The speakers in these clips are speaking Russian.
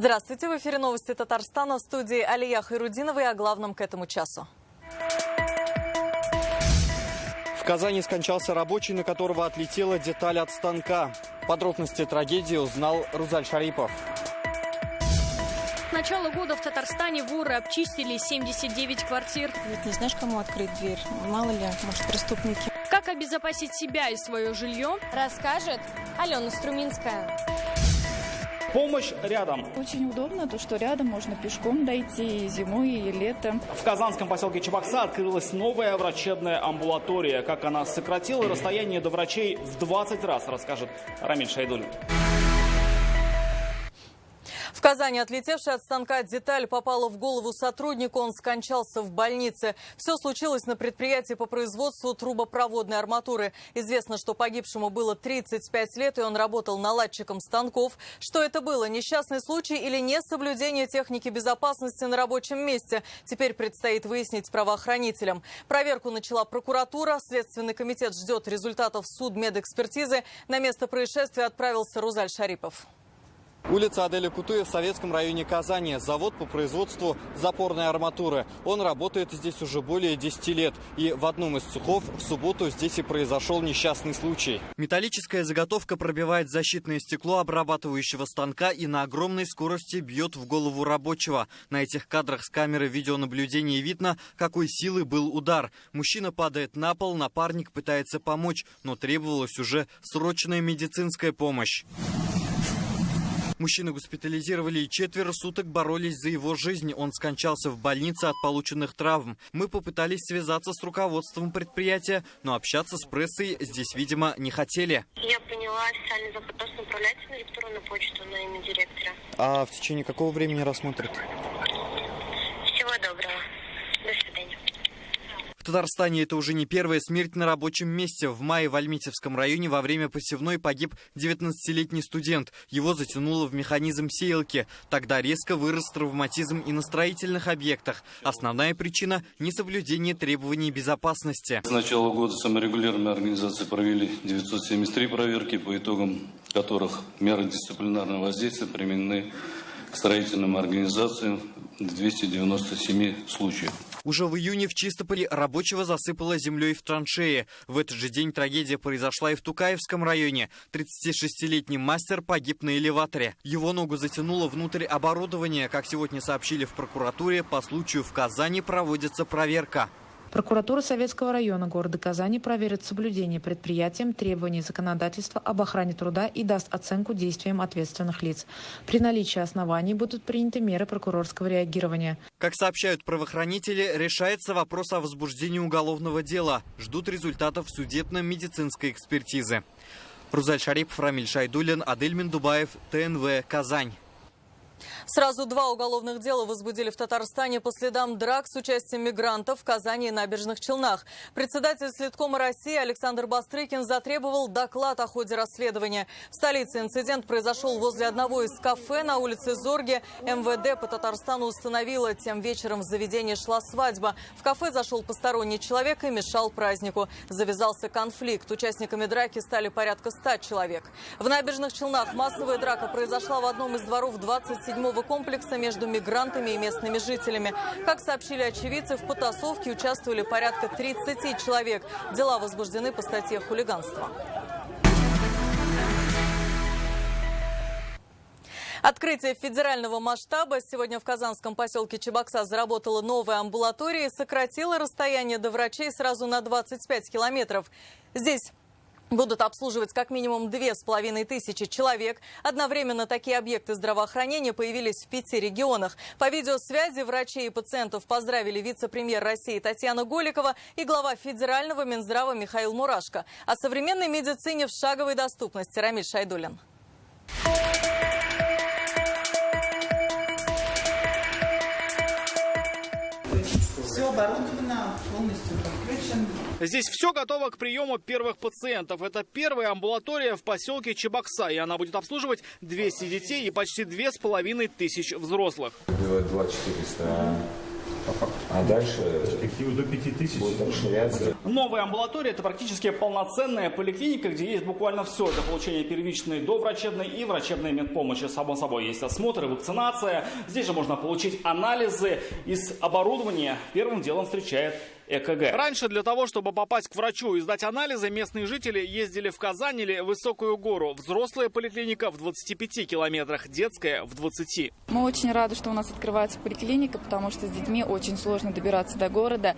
Здравствуйте, в эфире новости Татарстана, в студии Алия Хайрудинова и о главном к этому часу. В Казани скончался рабочий, на которого отлетела деталь от станка. Подробности трагедии узнал Рузаль Шарипов. С начала года в Татарстане воры обчистили 79 квартир. Ведь не знаешь, кому открыть дверь. Мало ли, может, преступники. Как обезопасить себя и свое жилье, расскажет Алена Струминская. Помощь рядом. Очень удобно, то, что рядом можно пешком дойти и зимой, и летом. В казанском поселке Чебокса открылась новая врачебная амбулатория. Как она сократила расстояние до врачей в 20 раз, расскажет Рамиль Шайдуллин. В Казани отлетевшая от станка деталь попала в голову сотруднику, он скончался в больнице. Все случилось на предприятии по производству трубопроводной арматуры. Известно, что погибшему было 35 лет, и он работал наладчиком станков. Что это было, несчастный случай или несоблюдение техники безопасности на рабочем месте? Теперь предстоит выяснить правоохранителям. Проверку начала прокуратура. Следственный комитет ждет результатов судмедэкспертизы. На место происшествия отправился Рузаль Шарипов. Улица Аделя Кутуя в Советском районе Казани. Завод по производству запорной арматуры. Он работает здесь уже более 10 лет. И в одном из цехов в субботу здесь и произошел несчастный случай. Металлическая заготовка пробивает защитное стекло обрабатывающего станка и на огромной скорости бьет в голову рабочего. На этих кадрах с камеры видеонаблюдения видно, какой силы был удар. Мужчина падает на пол, напарник пытается помочь, но требовалась уже срочная медицинская помощь. Мужчину госпитализировали и 4 суток боролись за его жизнь. Он скончался в больнице от полученных травм. Мы попытались связаться с руководством предприятия, но общаться с прессой здесь, видимо, не хотели. Я поняла, официальный запрос направляется на электронную почту на имя директора. А в течение какого времени рассмотрят? Всего доброго. До свидания. В Татарстане это уже не первая смерть на рабочем месте. В мае в Альметьевском районе во время посевной погиб 19-летний студент. Его затянуло в механизм сеялки. Тогда резко вырос травматизм и на строительных объектах. Основная причина – несоблюдение требований безопасности. С начала года саморегулируемые организации провели 973 проверки, по итогам которых меры дисциплинарного воздействия применены к строительным организациям в 297 случаев. Уже в июне в Чистополе рабочего засыпало землей в траншее. В этот же день трагедия произошла и в Тукаевском районе. 36-летний мастер погиб на элеваторе. Его ногу затянуло внутрь оборудования. Как сегодня сообщили в прокуратуре, по случаю в Казани проводится проверка. Прокуратура Советского района города Казани проверит соблюдение предприятием требований законодательства об охране труда и даст оценку действиям ответственных лиц. При наличии оснований будут приняты меры прокурорского реагирования. Как сообщают правоохранители, решается вопрос о возбуждении уголовного дела. Ждут результатов судебно-медицинской экспертизы. Рузаль Шарипов, Рамиль Шайдуллин, Адель Миндубаев, ТНВ, Казань. Сразу 2 уголовных дела возбудили в Татарстане по следам драк с участием мигрантов в Казани и Набережных Челнах. Председатель Следкома России Александр Бастрыкин затребовал доклад о ходе расследования. В столице инцидент произошел возле одного из кафе на улице Зорге. МВД по Татарстану установило, тем вечером в заведении шла свадьба. В кафе зашел посторонний человек и мешал празднику. Завязался конфликт. Участниками драки стали порядка 100 человек. В Набережных Челнах массовая драка произошла в одном из дворов 27-го комплекса между мигрантами и местными жителями. Как сообщили очевидцы, в потасовке участвовали порядка 30 человек. Дела возбуждены по статье хулиганства. Открытие федерального масштаба. Сегодня в казанском поселке Чебокса заработала новая амбулатория и сократила расстояние до врачей сразу на 25 километров. Здесь будут обслуживать как минимум 2500 человек. Одновременно такие объекты здравоохранения появились в 5 регионах. По видеосвязи врачей и пациентов поздравили вице-премьер России Татьяна Голикова и глава федерального Минздрава Михаил Мурашко. О современной медицине в шаговой доступности Рамиль Шайдуллин. Все оборудовано, полностью подключен. Здесь все готово к приему первых пациентов. Это первая амбулатория в поселке Чебокса, и она будет обслуживать 200 детей и почти 2500 взрослых. 2400, а А дальше перспективу до 5000 будет расширяться. Новая амбулатория – это практически полноценная поликлиника, где есть буквально все для получения первичной, доврачебной и врачебной медпомощи. Само собой есть осмотр и вакцинация. Здесь же можно получить анализы. Из оборудования первым делом встречает ЭКГ. Раньше для того, чтобы попасть к врачу и сдать анализы, местные жители ездили в Казань или Высокую Гору. Взрослая поликлиника в 25 километрах, детская в 20. Мы очень рады, что у нас открывается поликлиника, потому что с детьми очень сложно добираться до города.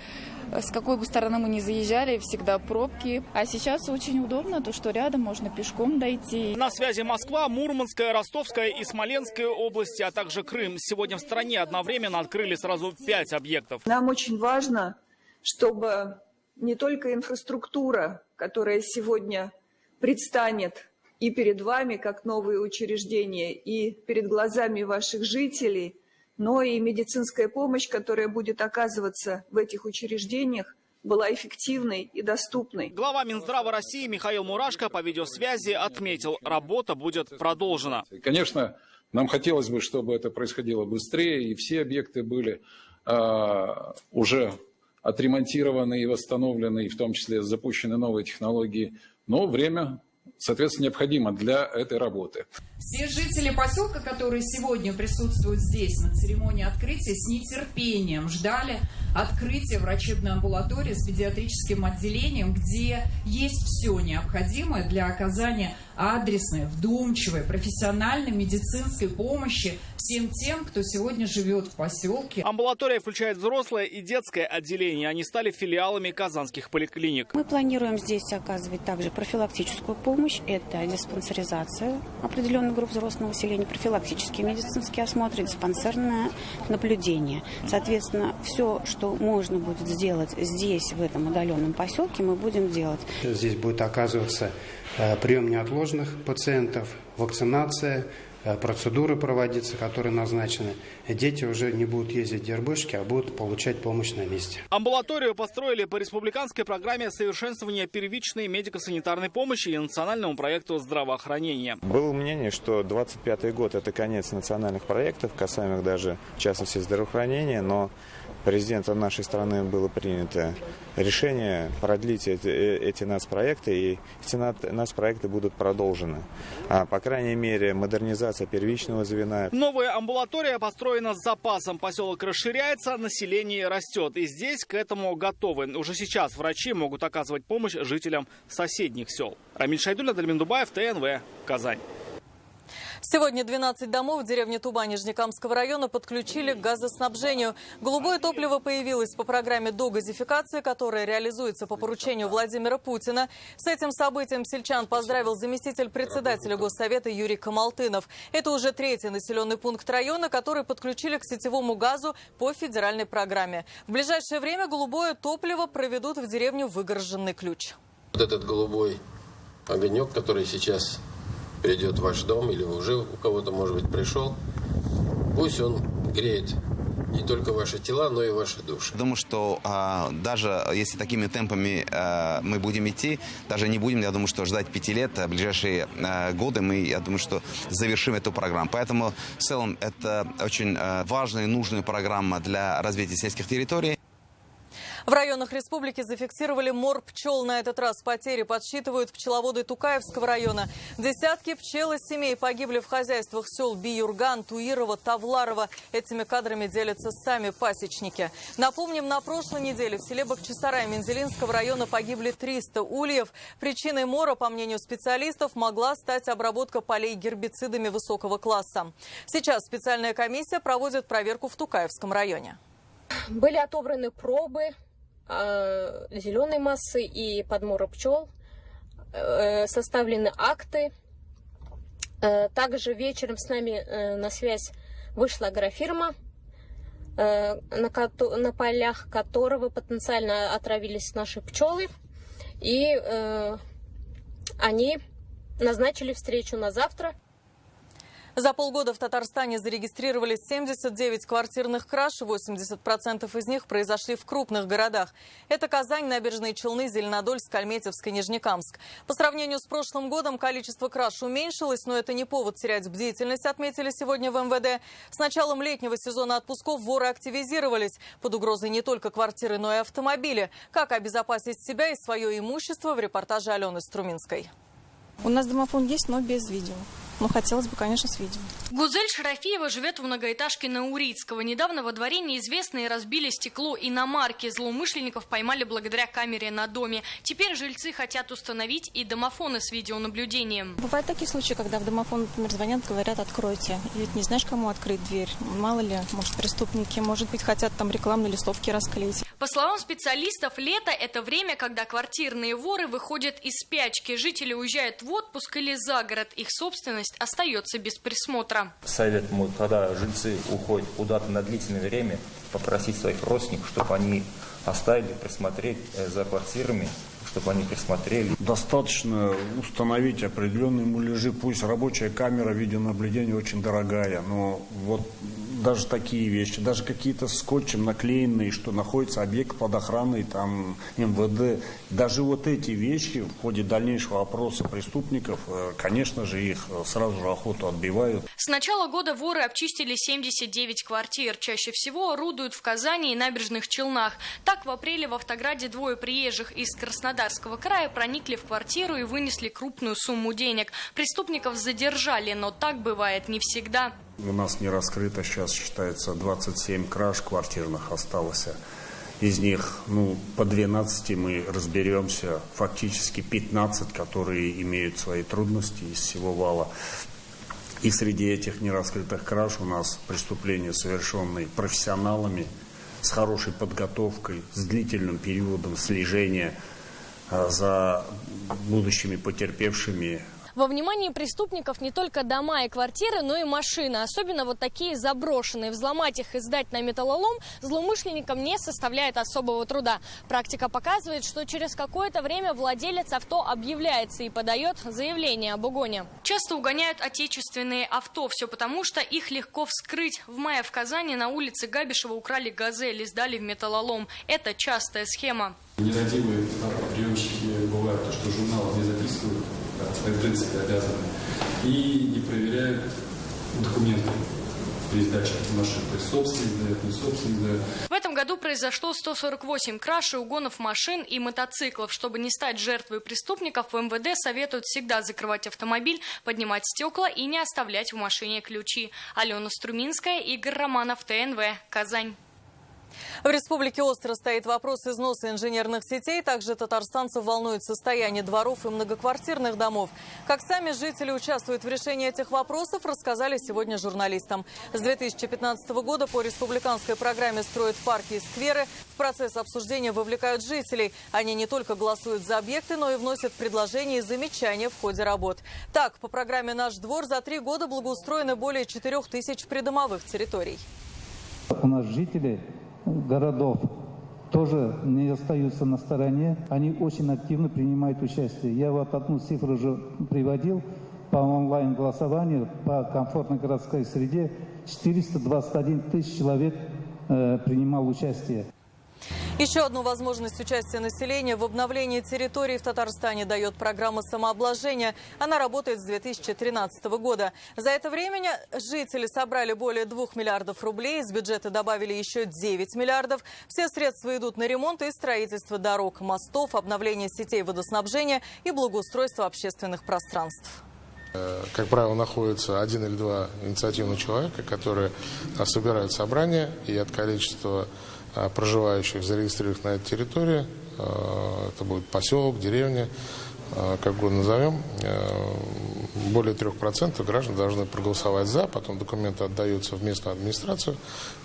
С какой бы стороны мы ни заезжали, всегда пробки. А сейчас очень удобно, то, что рядом можно пешком дойти. На связи Москва, Мурманская, Ростовская и Смоленская области, а также Крым. Сегодня в стране одновременно открыли сразу 5 объектов. Нам очень важно, чтобы не только инфраструктура, которая сегодня предстанет и перед вами, как новые учреждения, и перед глазами ваших жителей, но и медицинская помощь, которая будет оказываться в этих учреждениях, была эффективной и доступной. Глава Минздрава России Михаил Мурашко по видеосвязи отметил, работа будет продолжена. Конечно, нам хотелось бы, чтобы это происходило быстрее, и все объекты были уже отремонтированы и восстановлены, и в том числе запущены новые технологии. Но время, соответственно, необходимо для этой работы. Все жители поселка, которые сегодня присутствуют здесь на церемонии открытия, с нетерпением ждали открытия врачебной амбулатории с педиатрическим отделением, где есть все необходимое для оказания адресной, вдумчивой, профессиональной медицинской помощи всем тем, кто сегодня живет в поселке. Амбулатория включает взрослое и детское отделение. Они стали филиалами казанских поликлиник. Мы планируем здесь оказывать также профилактическую помощь. Это диспансеризация определенных групп взрослого населения, профилактические медицинские осмотры, диспансерное наблюдение. Соответственно, все, что можно будет сделать здесь, в этом удаленном поселке, мы будем делать. Здесь будет оказываться прием неотложных пациентов, вакцинация, процедуры проводиться, которые назначены. Дети уже не будут ездить в дербышки, а будут получать помощь на месте. Амбулаторию построили по республиканской программе совершенствования первичной медико-санитарной помощи и национальному проекту здравоохранения. Было мнение, что 2025 год – это конец национальных проектов, касаемых даже, в частности, здравоохранения, но президентом нашей страны было принято решение продлить эти нацпроекты, и эти нацпроекты будут продолжены. По крайней мере, модернизация первичного звена. Новая амбулатория построена с запасом. Поселок расширяется, население растет. И здесь к этому готовы. Уже сейчас врачи могут оказывать помощь жителям соседних сел. Рамиль Шайдуллин, Дальмин Дубаев, ТНВ, Казань. Сегодня 12 домов в деревне Туба Нижнекамского района подключили к газоснабжению. Голубое топливо появилось по программе догазификации, которая реализуется по поручению Владимира Путина. С этим событием сельчан поздравил заместитель председателя Госсовета Юрий Камалтынов. Это уже 3-й населенный пункт района, который подключили к сетевому газу по федеральной программе. В ближайшее время голубое топливо проведут в деревню Выгороженный Ключ. Вот этот голубой огонек, который сейчас придет в ваш дом или уже у кого-то, может быть, пришел, пусть он греет не только ваши тела, но и ваши души. Думаю, что даже если такими темпами мы будем идти, даже не будем, я думаю, что ждать 5 лет, в ближайшие годы я думаю, что завершим эту программу. Поэтому в целом это очень важная и нужная программа для развития сельских территорий. В районах республики зафиксировали мор пчел. На этот раз потери подсчитывают пчеловоды Тукаевского района. Десятки пчел из семей погибли в хозяйствах сел Биюрган, Туирово, Тавларово. Этими кадрами делятся сами пасечники. Напомним, на прошлой неделе в селе Бахчисарай Мензелинского района погибли 300 ульев. Причиной мора, по мнению специалистов, могла стать обработка полей гербицидами высокого класса. Сейчас специальная комиссия проводит проверку в Тукаевском районе. Были отобраны пробы зеленой массы и подмора пчел, составлены акты. Также вечером с нами на связь вышла агрофирма, на полях которого потенциально отравились наши пчелы. И они назначили встречу на завтра. За полгода в Татарстане зарегистрировались 79 квартирных краж, 80% из них произошли в крупных городах. Это Казань, Набережные Челны, Зеленодольск, Альметьевск и Нижнекамск. По сравнению с прошлым годом количество краж уменьшилось, но это не повод терять бдительность, отметили сегодня в МВД. С началом летнего сезона отпусков воры активизировались. Под угрозой не только квартиры, но и автомобили. Как обезопасить себя и свое имущество, в репортаже Алены Струминской. У нас домофон есть, но без видео. Но хотелось бы, конечно, с видео. Гузель Шарафиева живет в многоэтажке на Урицкого. Недавно во дворе неизвестные разбили стекло иномарки. Злоумышленников поймали благодаря камере на доме. Теперь жильцы хотят установить и домофоны с видеонаблюдением. Бывают такие случаи, когда в домофон, например, звонят, говорят: откройте. И ведь не знаешь, кому открыть дверь. Мало ли, может, преступники, может быть, хотят там рекламные листовки расклеить. По словам специалистов, лето – это время, когда квартирные воры выходят из спячки. Жители уезжают в отпуск или за город. Их собственность остается без присмотра. Совет мой, когда жильцы уходят куда-то на длительное время, попросить своих родственников, чтобы они оставили присмотреть за квартирами, чтобы они присмотрели. Достаточно установить определенные муляжи. Пусть рабочая камера видеонаблюдения очень дорогая, но вот даже такие вещи, даже какие-то скотчем наклеенные, что находится объект под охраной, там, МВД, даже вот эти вещи в ходе дальнейшего опроса преступников, конечно же, их сразу же охоту отбивают. С начала года воры обчистили 79 квартир. Чаще всего орудуют в Казани и Набережных Челнах. Так, в апреле в Автограде двое приезжих из Краснодарского края проникли в квартиру и вынесли крупную сумму денег. Преступников задержали, но так бывает не всегда. У нас не раскрыто, сейчас считается 27 краж квартирных осталось. Из них, по 12 мы разберемся, фактически 15, которые имеют свои трудности из всего вала. И среди этих нераскрытых краж у нас преступления, совершенные профессионалами, с хорошей подготовкой, с длительным периодом слежения за будущими потерпевшими. Во внимании преступников не только дома и квартиры, но и машины. Особенно вот такие заброшенные. Взломать их и сдать на металлолом злоумышленникам не составляет особого труда. Практика показывает, что через какое-то время владелец авто объявляется и подает заявление об угоне. Часто угоняют отечественные авто. Все потому, что их легко вскрыть. В мае в Казани на улице Габишева украли «Газель» и сдали в металлолом. Это частая схема. Нерадивые приемщики бывают, то, что журналы не записывают, в принципе, обязаны, и не проверяют документы при сдаче машин. То есть собственник дает, не собственник дает. В этом году произошло 148 краж и угонов машин и мотоциклов. Чтобы не стать жертвой преступников, в МВД советуют всегда закрывать автомобиль, поднимать стекла и не оставлять в машине ключи. Алена Струминская, Игорь Романов, ТНВ, Казань. В республике остро стоит вопрос износа инженерных сетей. Также татарстанцев волнует состояние дворов и многоквартирных домов. Как сами жители участвуют в решении этих вопросов, рассказали сегодня журналистам. С 2015 года по республиканской программе строят парки и скверы. В процесс обсуждения вовлекают жителей. Они не только голосуют за объекты, но и вносят предложения и замечания в ходе работ. Так, по программе «Наш двор» за 3 года благоустроено более 4000 придомовых территорий. У нас жители городов тоже не остаются на стороне. Они очень активно принимают участие. Я вот одну цифру уже приводил. По онлайн-голосованию, по комфортной городской среде 421 тысяч человек принимал участие. Еще одну возможность участия населения в обновлении территорий в Татарстане дает программа самообложения. Она работает с 2013 года. За это время жители собрали более 2 миллиардов рублей. Из бюджета добавили еще 9 миллиардов. Все средства идут на ремонт и строительство дорог, мостов, обновление сетей водоснабжения и благоустройство общественных пространств. Как правило, находится 1 или 2 инициативных человека, которые собирают собрания, и от количества проживающих, зарегистрированных на этой территории, это будет поселок, деревня, как угодно назовем, более 3% граждан должны проголосовать «за», потом документы отдаются в местную администрацию,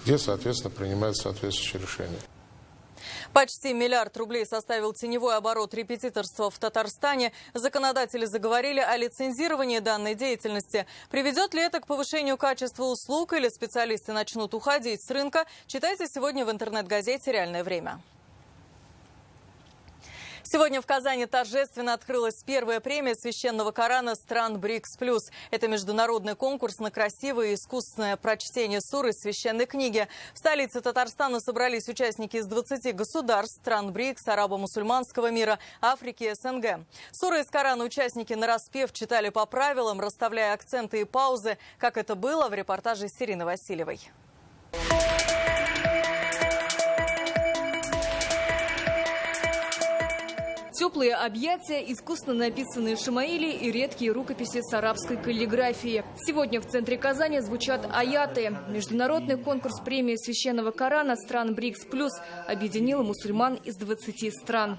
где, соответственно, принимается соответствующее решение. Почти 1 миллиард рублей составил теневой оборот репетиторства в Татарстане. Законодатели заговорили о лицензировании данной деятельности. Приведет ли это к повышению качества услуг или специалисты начнут уходить с рынка? Читайте сегодня в интернет-газете «Реальное время». Сегодня в Казани торжественно открылась первая премия священного Корана стран БРИКС+. Это международный конкурс на красивое и искусственное прочтение сур из священной книги. В столице Татарстана собрались участники из 20 государств, стран БРИКС, арабо-мусульманского мира, Африки и СНГ. Суры из Корана участники нараспев читали по правилам, расставляя акценты и паузы, как это было в репортаже с Ириной Васильевой. Теплые объятия, искусно написанные шамаили и редкие рукописи с арабской каллиграфией. Сегодня в центре Казани звучат аяты. Международный конкурс премии священного Корана стран БРИКС+ объединил мусульман из 20 стран.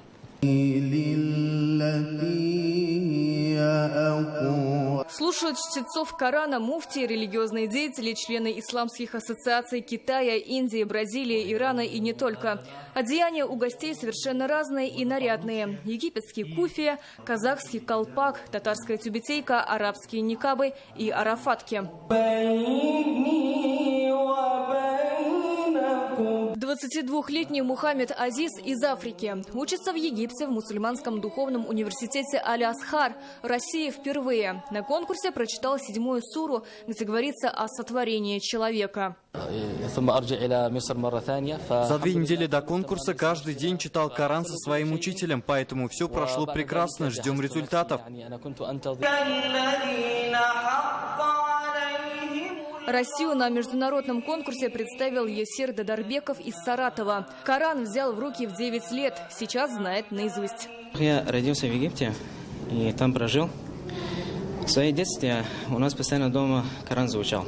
Слушают чтецов Корана муфти, религиозные деятели, члены исламских ассоциаций Китая, Индии, Бразилии, Ирана и не только. Одеяния у гостей совершенно разные и нарядные. Египетский куфия, казахский колпак, татарская тюбетейка, арабские никабы и арафатки. 22-летний Мухаммед Азиз из Африки учится в Египте в мусульманском духовном университете Аль-Асхар. В России впервые. На конкурсе прочитал 7-ю суру, где говорится о сотворении человека. За 2 недели до конкурса каждый день читал Коран со своим учителем, поэтому все прошло прекрасно, ждем результатов. Россию на международном конкурсе представил Есир Дадарбеков из Саратова. Коран взял в руки в 9 лет, сейчас знает наизусть. Я родился в Египте и там прожил. В своем детстве у нас постоянно дома Коран звучал.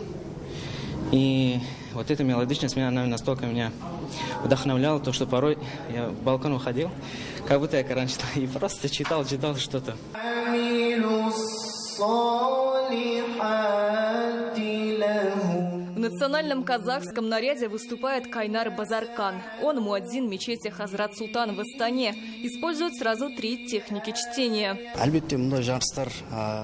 И вот эта мелодичность она настолько меня вдохновляла, то, что порой я в балкон выходил, как будто я Коран читал, и просто читал что-то. В национальном казахском наряде выступает Кайнар Базаркан. Он муадзин мечети Хазрат Султан в Астане. Использует сразу 3 техники чтения.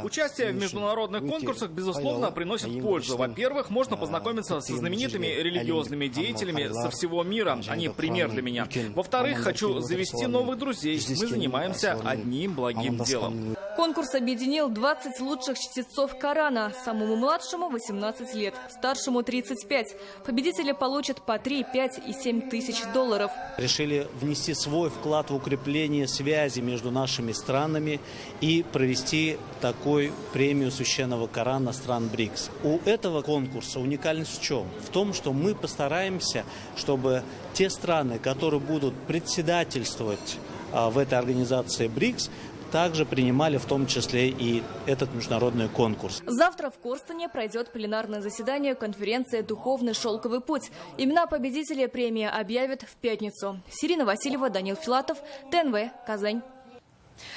Участие в международных конкурсах, безусловно, приносит пользу. Во-первых, можно познакомиться со знаменитыми религиозными деятелями со всего мира. Они пример для меня. Во-вторых, хочу завести новых друзей. Мы занимаемся одним благим делом. Конкурс объединил 20 лучших чтецов Корана. Самому младшему 18 лет, старшему 35. Победители получат по 3, 5 и 7 тысяч долларов. Решили внести свой вклад в укрепление связи между нашими странами и провести такую премию священного Корана стран БРИКС. У этого конкурса уникальность в чем? В том, что мы постараемся, чтобы те страны, которые будут председательствовать в этой организации БРИКС, также принимали в том числе и этот международный конкурс. Завтра в Корстене пройдет пленарное заседание конференции «Духовный шелковый путь». Имена победителей премии объявят в пятницу. Ирина Васильева, Данил Филатов, ТНВ, Казань.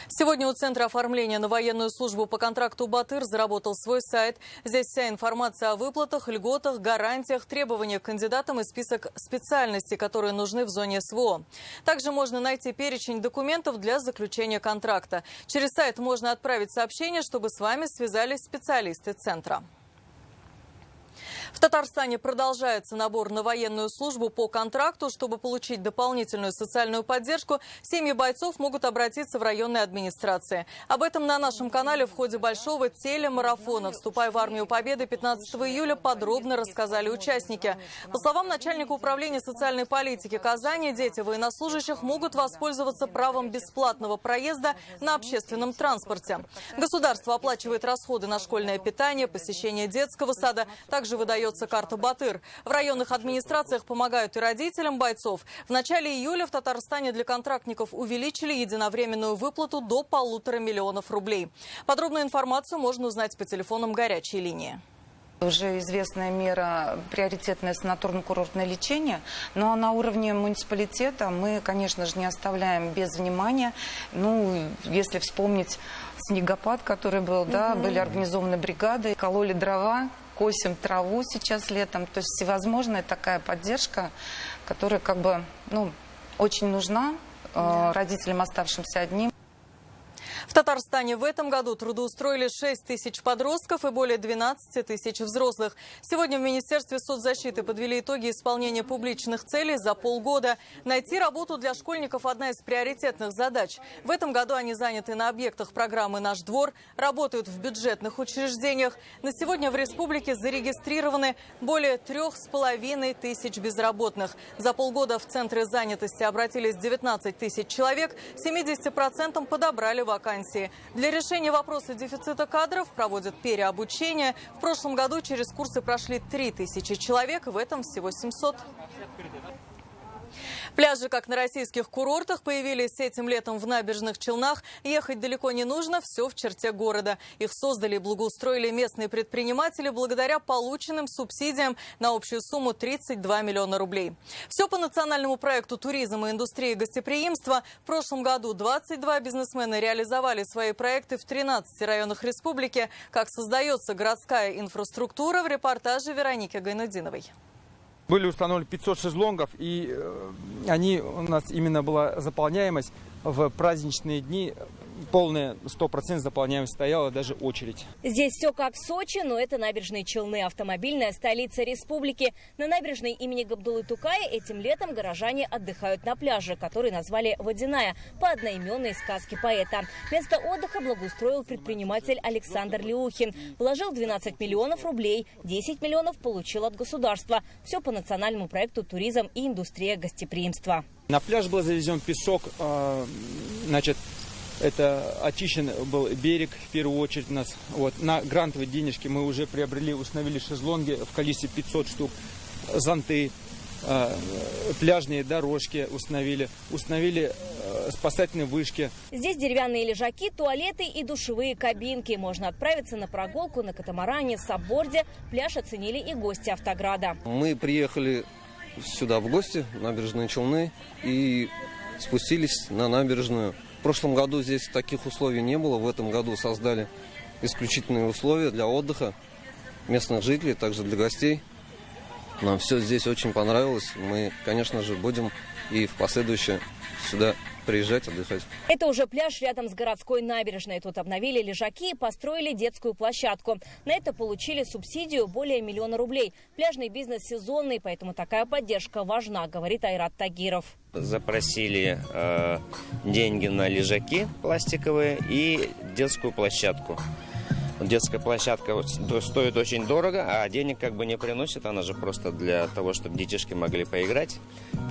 Сегодня у Центра оформления на военную службу по контракту «Батыр» заработал свой сайт. Здесь вся информация о выплатах, льготах, гарантиях, требованиях к кандидатам и список специальностей, которые нужны в зоне СВО. Также можно найти перечень документов для заключения контракта. Через сайт можно отправить сообщение, чтобы с вами связались специалисты Центра. В Татарстане продолжается набор на военную службу по контракту. Чтобы получить дополнительную социальную поддержку, семьи бойцов могут обратиться в районные администрации. Об этом на нашем канале в ходе большого телемарафона «Вступай в армию Победы» 15 июля подробно рассказали участники. По словам начальника управления социальной политики Казани, дети военнослужащих могут воспользоваться правом бесплатного проезда на общественном транспорте. Государство оплачивает расходы на школьное питание, посещение детского сада, также выдается карта «Батыр». В районных администрациях помогают и родителям бойцов. В начале июля в Татарстане для контрактников увеличили единовременную выплату до 1,5 миллиона рублей. Подробную информацию можно узнать по телефонам горячей линии. Уже известная мера – приоритетное санаторно-курортное лечение. Но на уровне муниципалитета мы, конечно же, не оставляем без внимания. Ну, если вспомнить снегопад, который был, да, были организованы бригады, кололи дрова, косим траву сейчас летом. То есть всевозможная такая поддержка, которая как бы, ну, очень нужна родителям, оставшимся одним. В Татарстане в этом году трудоустроили 6 тысяч подростков и более 12 тысяч взрослых. Сегодня в Министерстве соцзащиты подвели итоги исполнения публичных целей за полгода. Найти работу для школьников – одна из приоритетных задач. В этом году они заняты на объектах программы «Наш двор», работают в бюджетных учреждениях. На сегодня в республике зарегистрированы более 3,5 тысяч безработных. За полгода в центры занятости обратились 19 тысяч человек, 70% подобрали вакансии. Для решения вопроса дефицита кадров проводят переобучение. В прошлом году через курсы прошли 3000 человек, в этом всего 700. Пляжи, как на российских курортах, появились этим летом в Набережных Челнах. Ехать далеко не нужно, все в черте города. Их создали и благоустроили местные предприниматели благодаря полученным субсидиям на общую сумму 32 миллиона рублей. Все по национальному проекту «Туризм и индустрия гостеприимства». В прошлом году 22 бизнесмена реализовали свои проекты в 13 районах республики. Как создается городская инфраструктура, в репортаже Вероники Гайнудиновой. Были установлены 500 шезлонгов, и у нас именно была заполняемость в праздничные дни. Полная 100% заполняемость стояла, даже очередь. Здесь все как в Сочи, но это Набережные Челны, автомобильная столица республики. На набережной имени Габдуллы Тукая этим летом горожане отдыхают на пляже, который назвали «Водяная» по одноименной сказке поэта. Место отдыха благоустроил предприниматель Александр Леухин. Вложил 12 миллионов рублей, 10 миллионов получил от государства. Все по национальному проекту «Туризм и индустрия гостеприимства». На пляж был завезен песок, это очищен был берег, в первую очередь у нас. На грантовые денежки мы уже приобрели, установили шезлонги в количестве 500 штук, зонты, пляжные дорожки установили спасательные вышки. Здесь деревянные лежаки, туалеты и душевые кабинки. Можно отправиться на прогулку на катамаране, сабборде. Пляж оценили и гости Автограда. Мы приехали сюда в гости, в Набережные Челны, и спустились на набережную. В прошлом году здесь таких условий не было. В этом году создали исключительные условия для отдыха местных жителей, также для гостей. Нам все здесь очень понравилось. Мы, конечно же, будем и в последующее сюда приезжать, отдыхать. Это уже пляж рядом с городской набережной. Тут обновили лежаки и построили детскую площадку. На это получили субсидию более 1 миллиона рублей. Пляжный бизнес сезонный, поэтому такая поддержка важна, говорит Айрат Тагиров. Запросили деньги на лежаки пластиковые и детскую площадку. Детская площадка стоит очень дорого, а денег как бы не приносит. Она же просто для того, чтобы детишки могли поиграть.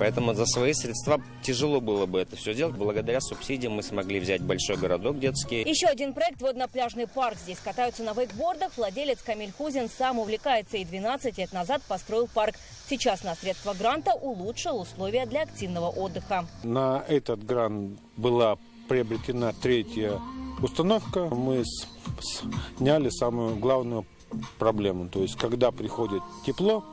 Поэтому за свои средства тяжело было бы это все делать. Благодаря субсидиям мы смогли взять большой городок детский. Еще один проект – водно-пляжный парк. Здесь катаются на вейкбордах. Владелец Камиль Хузин сам увлекается и 12 лет назад построил парк. Сейчас на средства гранта улучшил условия для активного отдыха. На этот грант была приобретена 3-я установка. Мы сняли самую главную проблему. То есть, когда приходит тепло,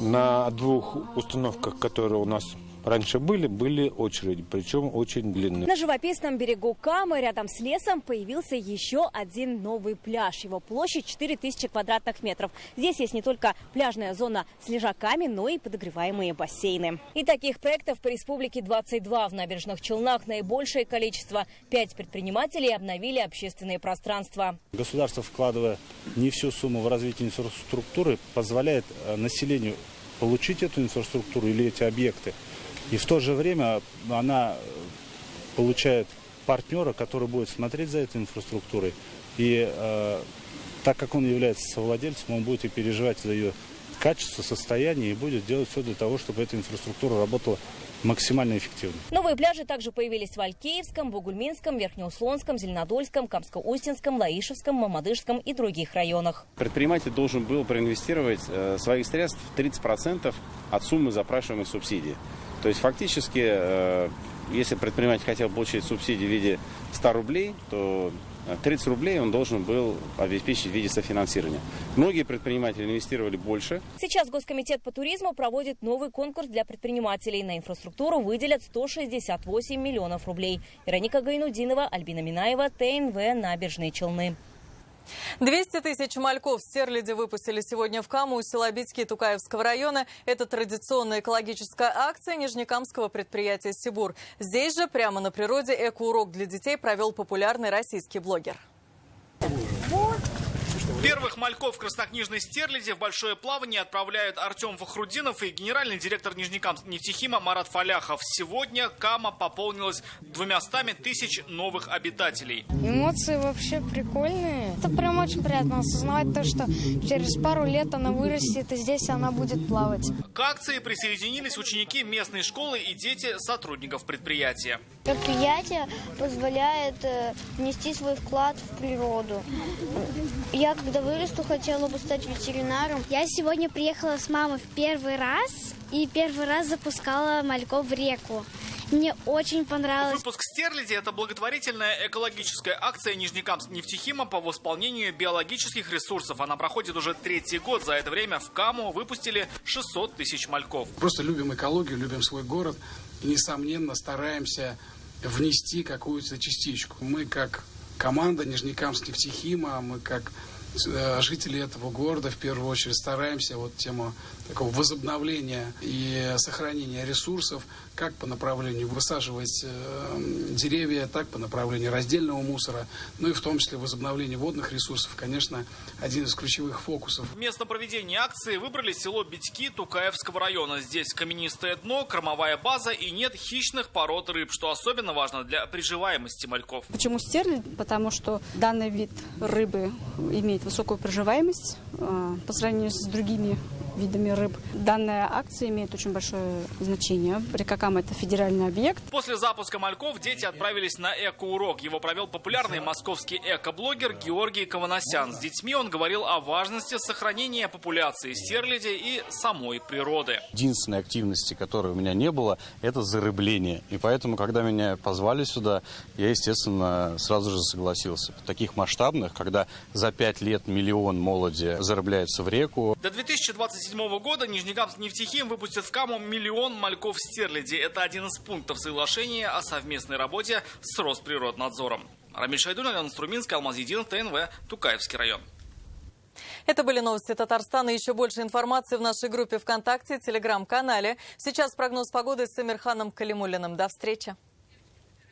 на 2 установках, которые у нас раньше были очереди, причем очень длинные. На живописном берегу Камы, рядом с лесом, появился еще один новый пляж. Его площадь 4000 квадратных метров. Здесь есть не только пляжная зона с лежаками, но и подогреваемые бассейны. И таких проектов по республике 22. В Набережных Челнах наибольшее количество. 5 предпринимателей обновили общественные пространства. Государство, вкладывая не всю сумму в развитие инфраструктуры, позволяет населению получить эту инфраструктуру или эти объекты. И в то же время она получает партнера, который будет смотреть за этой инфраструктурой. И так как он является совладельцем, он будет и переживать за ее качество, состояние и будет делать все для того, чтобы эта инфраструктура работала максимально эффективно. Новые пляжи также появились в Алькеевском, Бугульминском, Верхнеуслонском, Зеленодольском, Камско-Устинском, Лаишевском, Мамадышском и других районах. Предприниматель должен был проинвестировать своих средств 30% от суммы запрашиваемой субсидии. То есть фактически, если предприниматель хотел получить субсидию в виде 100 рублей, то 30 рублей он должен был обеспечить в виде софинансирования. Многие предприниматели инвестировали больше. Сейчас Госкомитет по туризму проводит новый конкурс для предпринимателей. На инфраструктуру выделят 168 миллионов рублей. Вероника Гайнудинова, Альбина Минаева, ТНВ, Набережные Челны. 200 тысяч мальков стерляди выпустили сегодня в Каму у села Битьки Тукаевского района. Это традиционная экологическая акция нижнекамского предприятия «Сибур». Здесь же, прямо на природе, экоурок для детей провел популярный российский блогер. Первых мальков краснокнижной стерляди в большое плавание отправляют Артем Фахрудинов и генеральный директор Нижнекамского нефтехима Марат Фаляхов. Сегодня Кама пополнилась 200 тысяч новых обитателей. Эмоции вообще прикольные. Это прям очень приятно осознавать то, что через пару лет она вырастет и здесь она будет плавать. К акции присоединились ученики местной школы и дети сотрудников предприятия. Предприятие позволяет внести свой вклад в природу. Я, когда вырасту, хотела бы стать ветеринаром. Я сегодня приехала с мамой в первый раз и первый раз запускала мальков в реку. Мне очень понравилось. Выпуск стерляди – это благотворительная экологическая акция Нижнекамского нефтехима по восполнению биологических ресурсов. Она проходит уже 3-й год. За это время в Каму выпустили 600 тысяч мальков. Просто любим экологию, любим свой город и, несомненно, стараемся внести какую-то частичку. Мы как команда Нижнекамского нефтехима, мы как жители этого города в первую очередь стараемся тему такого возобновления и сохранения ресурсов как по направлению высаживать деревья, так по направлению раздельного мусора, ну и в том числе возобновление водных ресурсов, конечно, один из ключевых фокусов. Место проведения акции выбрали село Битьки Тукаевского района. Здесь каменистое дно, кормовая база и нет хищных пород рыб, что особенно важно для приживаемости мальков. Почему стерлядь? Потому что данный вид рыбы имеет высокую приживаемость по сравнению с другими видами рыб. Данная акция имеет очень большое значение. Река Кама – это федеральный объект. После запуска мальков дети отправились на экоурок. Его провел популярный московский экоблогер Георгий Каванасян. С детьми он говорил о важности сохранения популяции стерляди и самой природы. Единственной активности, которой у меня не было, это зарыбление. И поэтому, когда меня позвали сюда, я, естественно, сразу же согласился. Таких масштабных, когда за 5 лет миллион молоди зарыбляется в реку. До 2027 года Нижнекамский нефтехим выпустит в Каму 1 миллион мальков стерляди. Это один из пунктов соглашения о совместной работе с Росприроднадзором. Рамиль Шайдун, Алена Струминская, Алмаз Единов, ТНВ, Тукаевский район. Это были новости Татарстана. Еще больше информации в нашей группе ВКонтакте, Телеграм-канале. Сейчас прогноз погоды с Эмирханом Калимуллиным. До встречи.